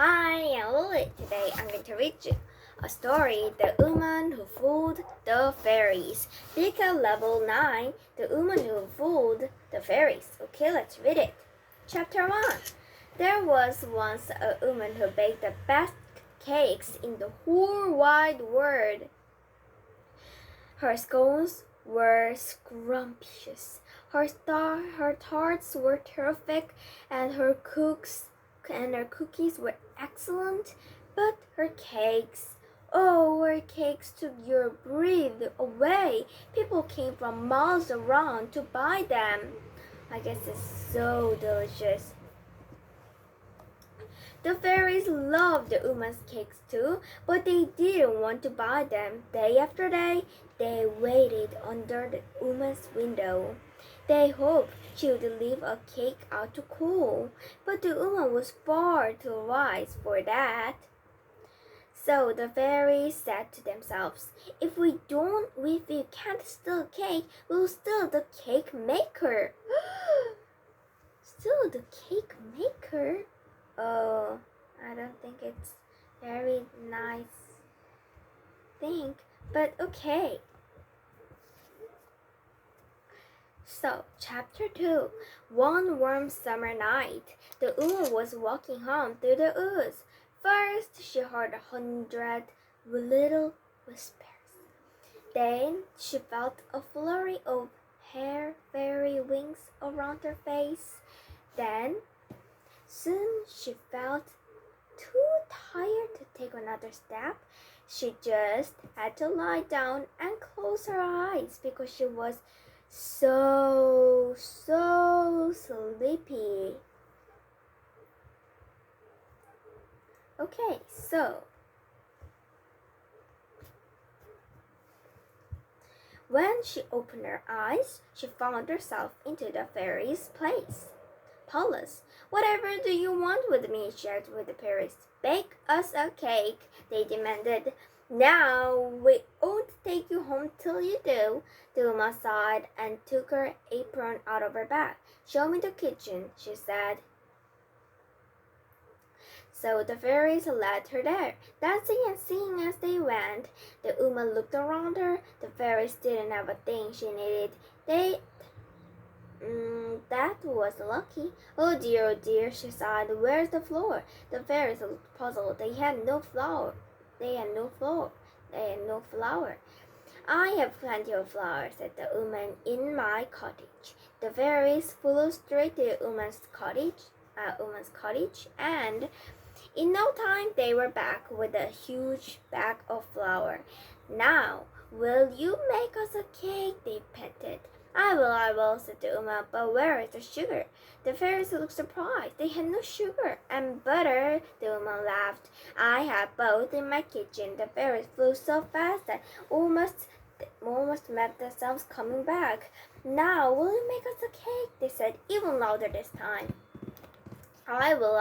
Hi, I'm Lily. Today I'm going to read you a story, The Woman Who Fooled the Fairies. Become level 9, The Woman Who Fooled the Fairies. Okay, let's read it. Chapter 1. There was once a woman who baked the best cakes in the whole wide world. Her scones were scrumptious, her tarts were terrific, and her cookies were excellent, but her cakes, her cakes took your breath away. People came from miles around to buy them. I guess it's so delicious. The fairies loved the woman's cakes too, but they didn't want to buy them. Day after day, they waited under the woman's window. They hoped she would leave a cake out to cool, but the woman was far too wise for that. So the fairies said to themselves, if we can't steal a cake, we'll steal the cake maker. Steal the cake maker? Oh, I don't think it's very nice thing, but okay. So, chapter 2. One warm summer night, the woman was walking home through the woods. First, she heard 100 little whispers. Then, she felt a flurry of fairy wings around her face. Then, soon she felt too tired to take another step. She just had to lie down and close her eyes because she was so sleepy. Okay, so when she opened her eyes, she found herself into the fairy's palace. Whatever do you want with me? Shouted with the fairies. Bake us a cake, they demanded. Now we won't take you home till you do. The woman sighed and took her apron out of her bag. Show me the kitchen, she said. So the fairies led her there, dancing and singing as they went. The woman looked around her. The fairies didn't have a thing she needed. That was lucky. Oh dear, she sighed. Where's the floor? The fairies looked puzzled. They had no flour. I have plenty of flour, said the woman, in my cottage. The fairies flew straight to the woman's cottage, and in no time they were back with a huge bag of flour. Now, will you make us a cake? They panted. I will, said the woman, but where is the sugar? The fairies looked surprised. They had no sugar and butter. The woman laughed. I have both in my kitchen. The fairies flew so fast that almost met themselves coming back. Now, will you make us a cake? They said, even louder this time. I will,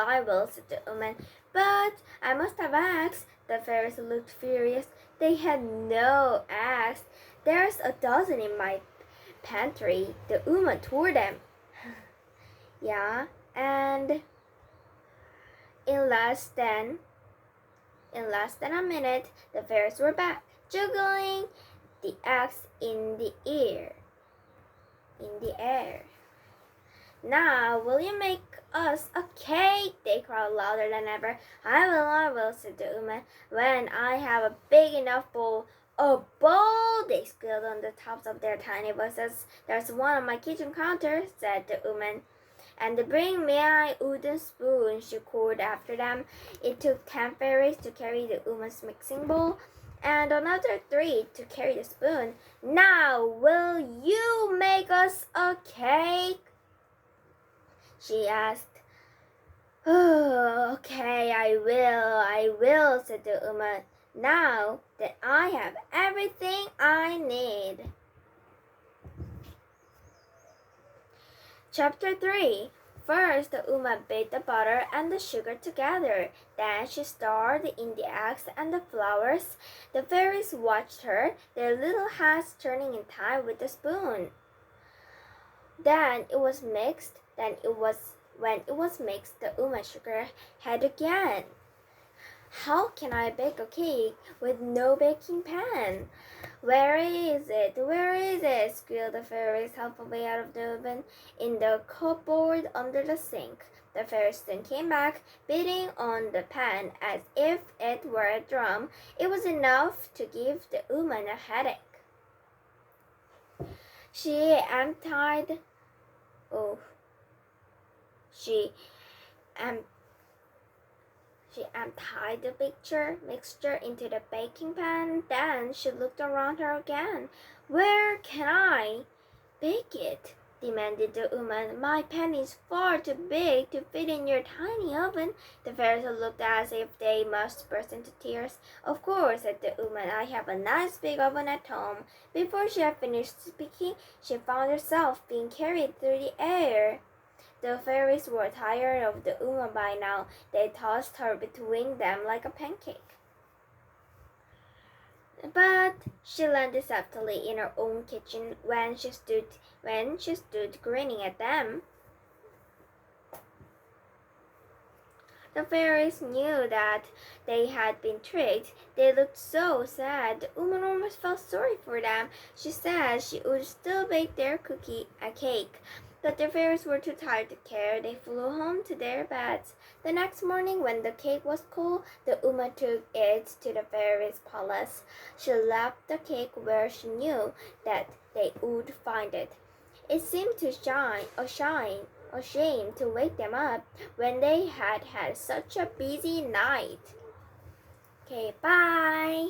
said the woman, but I must have eggs. The fairies looked furious. They had no eggs. There's a dozen in my pantry. The woman tore them. Yeah, and in less than a minute, the fairies were back, juggling the eggs in the air. Now, will you make us a cake? They cried louder than ever. I will, said the woman, when I have a big enough bowl. A bowl, they squealed on the tops of their tiny voices. There's one on my kitchen counter, said the woman. And bring me a wooden spoon, she called after them. It took 10 fairies to carry the woman's mixing bowl, and another 3 to carry the spoon. Now, will you make us a cake? She asked. Oh, okay, I will, said the woman. Now that I have everything I need. Chapter 3. First, the woman beat the butter and the sugar together. Then she stirred in the eggs and the flowers. The fairies watched her, their little hands turning in time with the spoon. Then it was mixed. When it was mixed, the woman shook her head again. How can I bake a cake with no baking pan? Where is it? Where is it? Squealed the fairies halfway out of the oven. In the cupboard under the sink. The fairies then came back, beating on the pan as if it were a drum. It was enough to give the woman a headache. She emptied. Oh, she emptied. She emptied the mixture into the baking pan. Then she looked around her again. Where can I bake it? Demanded the woman. My pan is far too big to fit in your tiny oven. The fairies looked as if they must burst into tears. Of course, said the woman, I have a nice big oven at home. Before she had finished speaking, she found herself being carried through the air. The fairies were tired of the woman by now. They tossed her between them like a pancake. But she landed softly in her own kitchen when she stood grinning at them. The fairies knew that they had been tricked. They looked so sad. The woman almost felt sorry for them. She said she would still bake their cake. But the fairies were too tired to care. They flew home to their beds. The next morning, when the cake was cool, the woman took it to the fairies' palace. She left the cake where she knew that they would find it. It seemed to ashamed to wake them up when they had had such a busy night. Okay, bye.